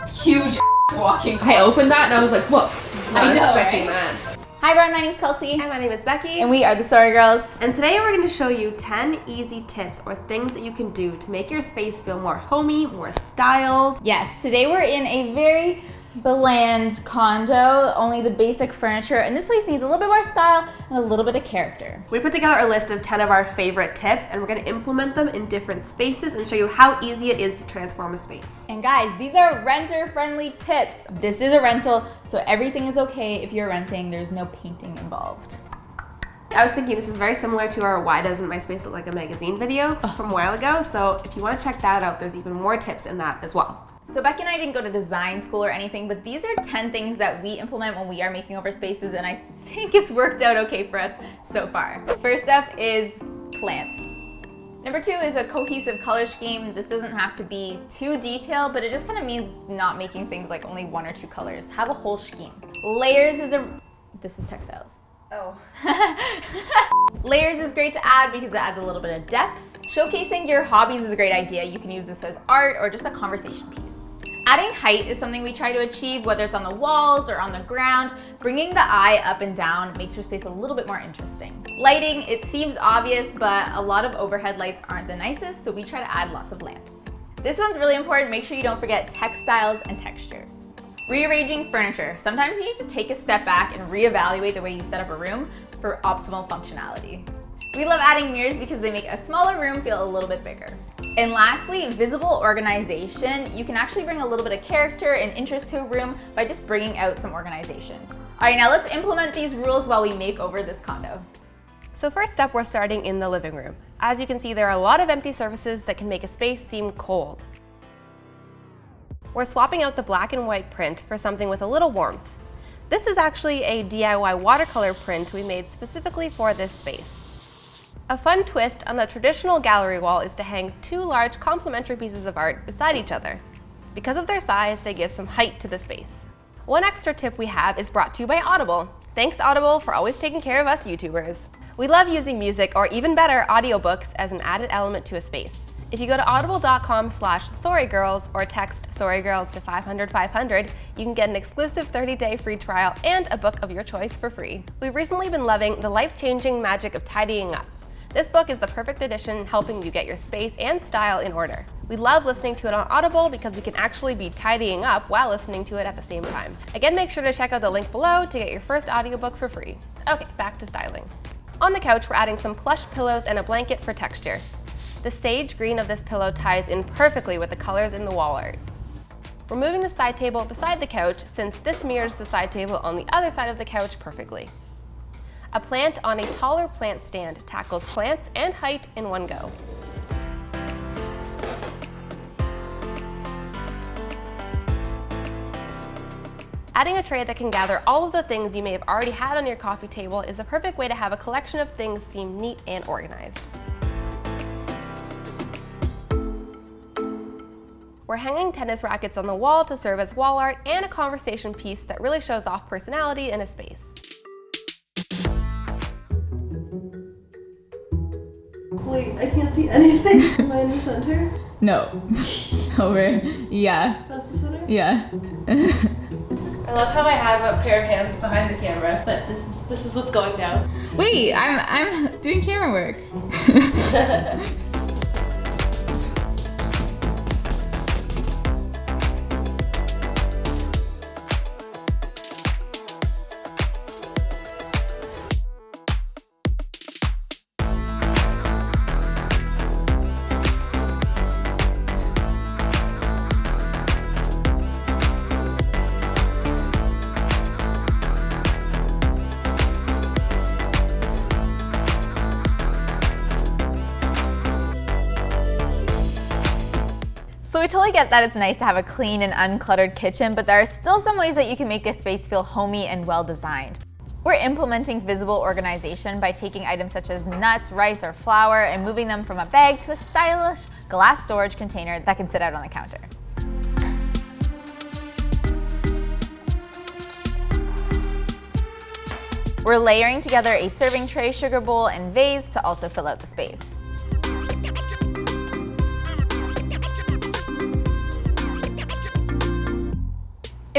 Huge walking closet. I opened that and I was like, whoa. I know, expecting right? that. Hi everyone, my name's Kelsey. Hi, my name is Becky. And we are the Sorry Girls. And today we're going to show you 10 easy tips or things that you can do to make your space feel more homey, more styled. Yes, today we're in a very bland condo, only the basic furniture, and this place needs a little bit more style and a little bit of character. We put together a list of 10 of our favorite tips, and we're going to implement them in different spaces and show you how easy it is to transform a space. And guys, these are renter-friendly tips. This is a rental, so everything is okay if you're renting. There's no painting involved. I was thinking this is very similar to our Why Doesn't My Space Look Like a Magazine video from a while ago, so if you want to check that out, there's even more tips in that as well. So Becky and I didn't go to design school or anything, but these are 10 things that we implement when we are making over spaces, and I think it's worked out okay for us so far. First up is plants. Number 2 is a cohesive color scheme. This doesn't have to be too detailed, but it just kind of means not making things like only 1 or 2 colors. Have a whole scheme. Layers is this is textiles. Oh. Layers is great to add because it adds a little bit of depth. Showcasing your hobbies is a great idea. You can use this as art or just a conversation piece. Adding height is something we try to achieve, whether it's on the walls or on the ground. Bringing the eye up and down makes your space a little bit more interesting. Lighting, it seems obvious, but a lot of overhead lights aren't the nicest, so we try to add lots of lamps. This one's really important. Make sure you don't forget textiles and textures. Rearranging furniture. Sometimes you need to take a step back and reevaluate the way you set up a room for optimal functionality. We love adding mirrors because they make a smaller room feel a little bit bigger. And lastly, visible organization. You can actually bring a little bit of character and interest to a room by just bringing out some organization. All right, now let's implement these rules while we make over this condo. So first up, we're starting in the living room. As you can see, there are a lot of empty surfaces that can make a space seem cold. We're swapping out the black and white print for something with a little warmth. This is actually a DIY watercolor print we made specifically for this space. A fun twist on the traditional gallery wall is to hang 2 large complementary pieces of art beside each other. Because of their size, they give some height to the space. One extra tip we have is brought to you by Audible. Thanks Audible for always taking care of us YouTubers. We love using music, or even better, audiobooks as an added element to a space. If you go to audible.com/sorrygirls or text SorryGirls to 500-500, you can get an exclusive 30-day free trial and a book of your choice for free. We've recently been loving The Life-Changing Magic of Tidying Up. This book is the perfect edition, helping you get your space and style in order. We love listening to it on Audible because we can actually be tidying up while listening to it at the same time. Again, make sure to check out the link below to get your first audiobook for free. Okay, back to styling. On the couch, we're adding some plush pillows and a blanket for texture. The sage green of this pillow ties in perfectly with the colors in the wall art. We're moving the side table beside the couch since this mirrors the side table on the other side of the couch perfectly. A plant on a taller plant stand tackles plants and height in one go. Adding a tray that can gather all of the things you may have already had on your coffee table is a perfect way to have a collection of things seem neat and organized. We're hanging tennis rackets on the wall to serve as wall art and a conversation piece that really shows off personality in a space. Wait, I can't see anything. Am I in the center? No. Over. Yeah. That's the center? Yeah. I love how I have a pair of hands behind the camera, but this is what's going down. Wait, I'm doing camera work. So we totally get that it's nice to have a clean and uncluttered kitchen, but there are still some ways that you can make this space feel homey and well designed. We're implementing visible organization by taking items such as nuts, rice, or flour and moving them from a bag to a stylish glass storage container that can sit out on the counter. We're layering together a serving tray, sugar bowl, and vase to also fill out the space.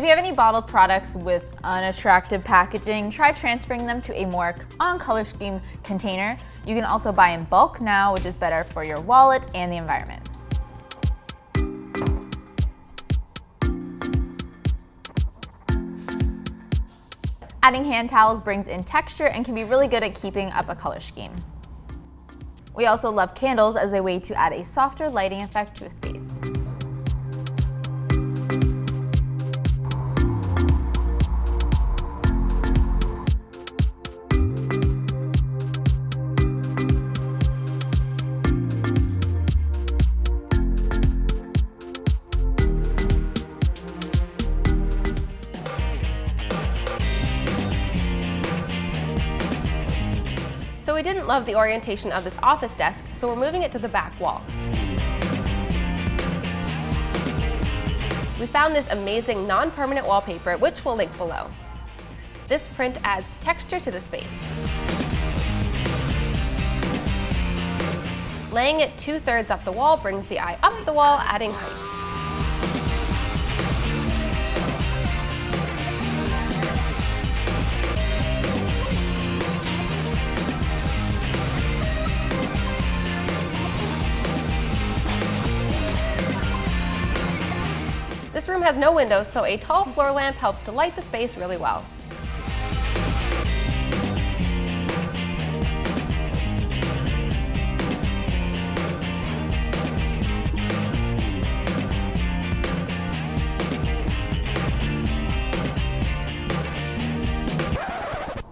If you have any bottled products with unattractive packaging, try transferring them to a more on-color scheme container. You can also buy in bulk now, which is better for your wallet and the environment. Adding hand towels brings in texture and can be really good at keeping up a color scheme. We also love candles as a way to add a softer lighting effect to a space. So we didn't love the orientation of this office desk, so we're moving it to the back wall. We found this amazing non-permanent wallpaper, which we'll link below. This print adds texture to the space. Laying it 2/3 up the wall brings the eye up the wall, adding height. This room has no windows, so a tall floor lamp helps to light the space really well.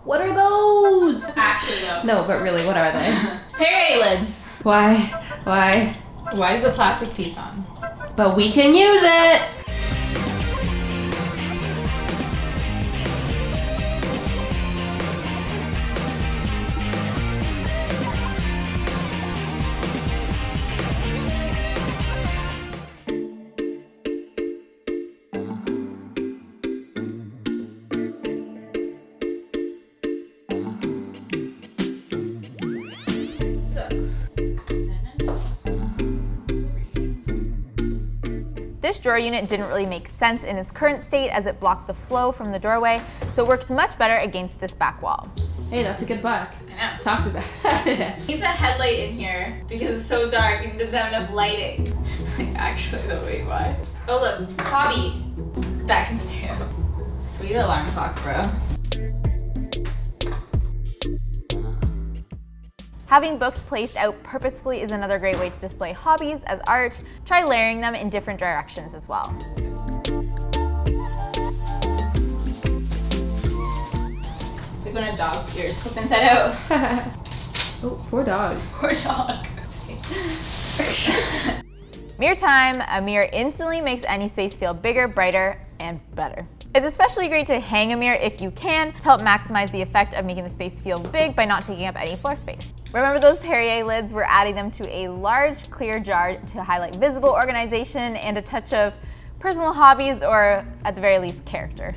What are those? Actually, though. No, but really, what are they? Perrier lids. Why? Why? Why is the plastic piece on? But we can use it! This drawer unit didn't really make sense in its current state as it blocked the flow from the doorway, so it works much better against this back wall. Hey, that's a good buck. I know. Talk to that. Needs a headlight in here because it's so dark and doesn't have enough lighting. Actually, though, wait, why? Oh look, hobby. That can stay up. Sweet alarm clock, bro. Having books placed out purposefully is another great way to display hobbies as art. Try layering them in different directions as well. It's like when a dog's ears flip inside out. Oh, poor dog. Poor dog. Mirror time. A mirror instantly makes any space feel bigger, brighter, and better. It's especially great to hang a mirror if you can to help maximize the effect of making the space feel big by not taking up any floor space. Remember those Perrier lids? We're adding them to a large clear jar to highlight visible organization and a touch of personal hobbies, or at the very least, character.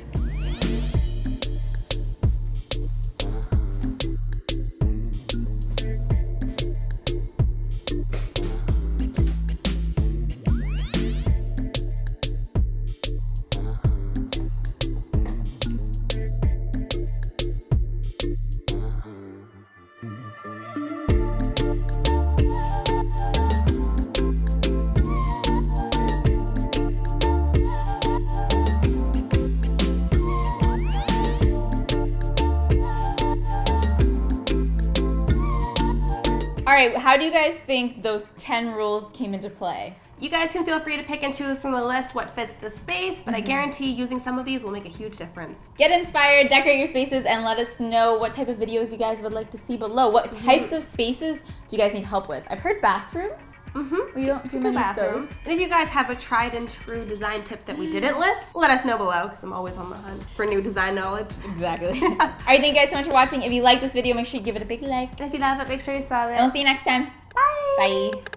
All right, how do you guys think those 10 rules came into play? You guys can feel free to pick and choose from the list what fits the space, but I guarantee using some of these will make a huge difference. Get inspired, decorate your spaces, and let us know what type of videos you guys would like to see below. What types of spaces do you guys need help with? I've heard bathrooms. We don't do many of those. And if you guys have a tried and true design tip that we didn't list, let us know below, because I'm always on the hunt for new design knowledge. Exactly. All right, thank you guys so much for watching. If you like this video, make sure you give it a big like. And if you love it, make sure you sub it. And we'll see you next time. Bye! Bye.